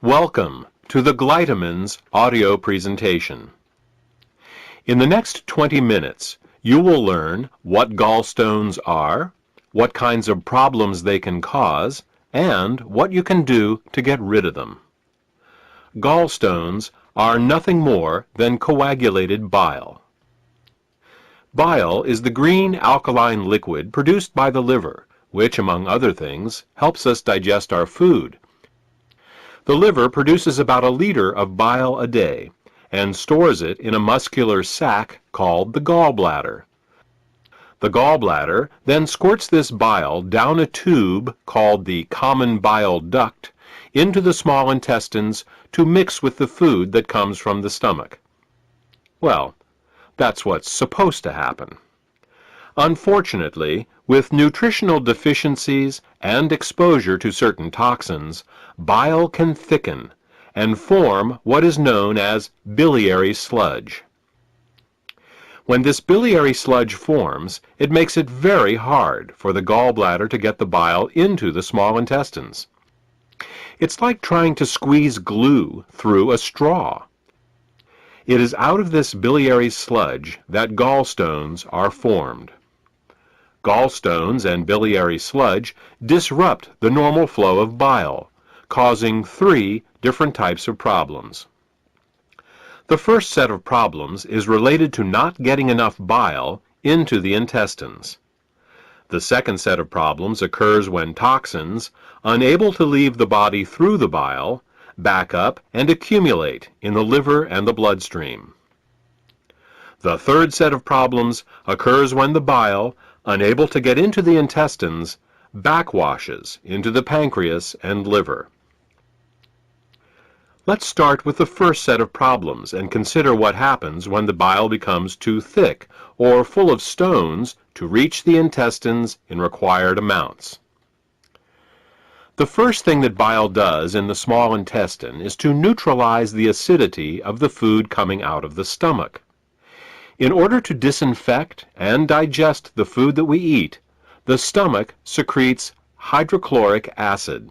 Welcome to the Glytamin's audio presentation. In the next 20 minutes, you will learn what gallstones are, what kinds of problems they can cause, and what you can do to get rid of them. Gallstones are nothing more than coagulated bile. Bile is the green alkaline liquid produced by the liver, which, among other things, helps us digest our food. The liver produces about a liter of bile a day and stores it in a muscular sac called the gallbladder. The gallbladder then squirts this bile down a tube called the common bile duct into the small intestines to mix with the food that comes from the stomach. Well, that's what's supposed to happen. Unfortunately, with nutritional deficiencies and exposure to certain toxins, bile can thicken and form what is known as biliary sludge. When this biliary sludge forms, it makes it very hard for the gallbladder to get the bile into the small intestines. It's like trying to squeeze glue through a straw. It is out of this biliary sludge that gallstones are formed. Gallstones and biliary sludge disrupt the normal flow of bile, causing 3 different types of problems. The first set of problems is related to not getting enough bile into the intestines. The second set of problems occurs when toxins, unable to leave the body through the bile, back up and accumulate in the liver and the bloodstream. The third set of problems occurs when the bile, unable to get into the intestines, backwashes into the pancreas and liver. Let's start with the first set of problems and consider what happens when the bile becomes too thick or full of stones to reach the intestines in required amounts. The first thing that bile does in the small intestine is to neutralize the acidity of the food coming out of the stomach. In order to disinfect and digest the food that we eat, the stomach secretes hydrochloric acid.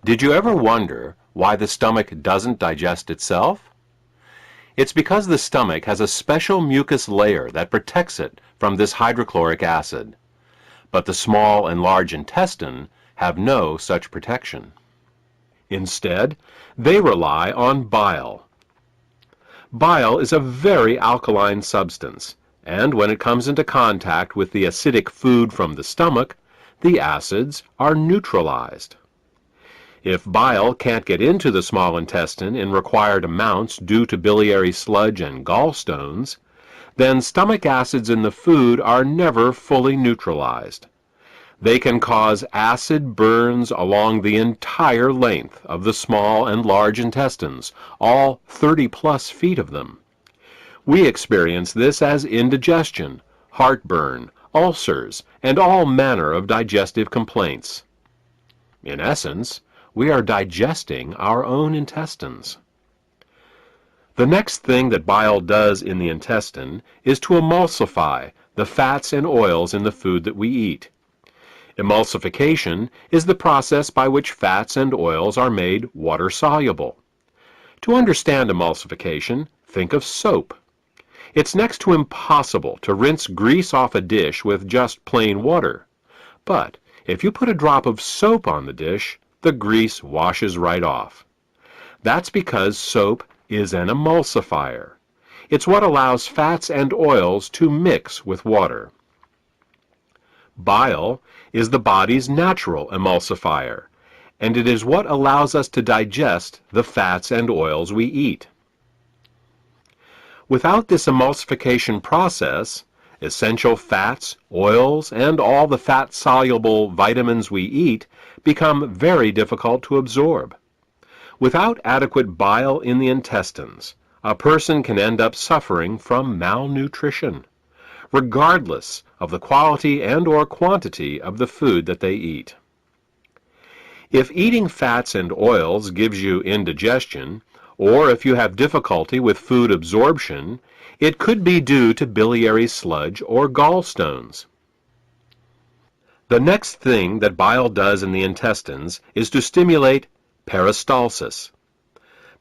Did you ever wonder why the stomach doesn't digest itself? It's because the stomach has a special mucus layer that protects it from this hydrochloric acid. But the small and large intestine have no such protection. Instead, they rely on bile. Bile is a very alkaline substance, and when it comes into contact with the acidic food from the stomach, the acids are neutralized. If bile can't get into the small intestine in required amounts due to biliary sludge and gallstones, then stomach acids in the food are never fully neutralized. They can cause acid burns along the entire length of the small and large intestines, all 30+ feet of them. We experience this as indigestion, heartburn, ulcers, and all manner of digestive complaints. In essence, we are digesting our own intestines. The next thing that bile does in the intestine is to emulsify the fats and oils in the food that we eat. Emulsification is the process by which fats and oils are made water-soluble. To understand emulsification, think of soap. It's next to impossible to rinse grease off a dish with just plain water. But if you put a drop of soap on the dish, the grease washes right off. That's because soap is an emulsifier. It's what allows fats and oils to mix with water. Bile is the body's natural emulsifier, and it is what allows us to digest the fats and oils we eat. Without this emulsification process, essential fats, oils, and all the fat-soluble vitamins we eat become very difficult to absorb. Without adequate bile in the intestines, a person can end up suffering from malnutrition, regardless of the quality and/or quantity of the food that they eat. If eating fats and oils gives you indigestion, or if you have difficulty with food absorption, it could be due to biliary sludge or gallstones. The next thing that bile does in the intestines is to stimulate Peristalsis.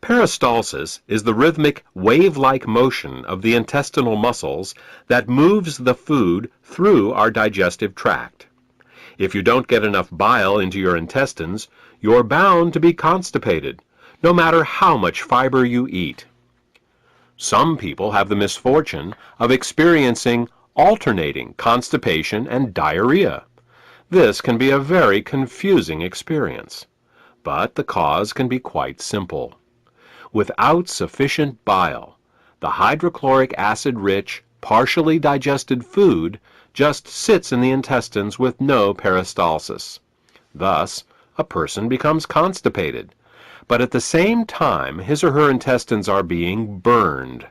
Peristalsis is the rhythmic, wave-like motion of the intestinal muscles that moves the food through our digestive tract. If you don't get enough bile into your intestines, you're bound to be constipated, no matter how much fiber you eat. Some people have the misfortune of experiencing alternating constipation and diarrhea. This can be a very confusing experience, but the cause can be quite simple. Without sufficient bile, the hydrochloric acid-rich, partially digested food just sits in the intestines with no peristalsis. Thus, a person becomes constipated, but at the same time his or her intestines are being burned.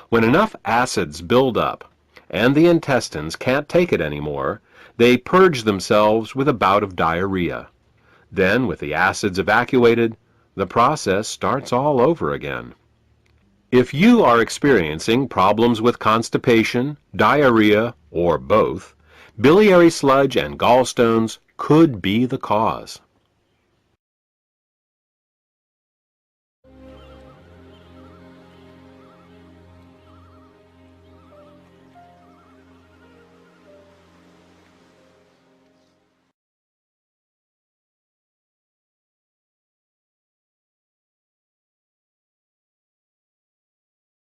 When enough acids build up and the intestines can't take it anymore, they purge themselves with a bout of diarrhea. Then, with the acids evacuated, the process starts all over again. If you are experiencing problems with constipation, diarrhea, or both, biliary sludge and gallstones could be the cause.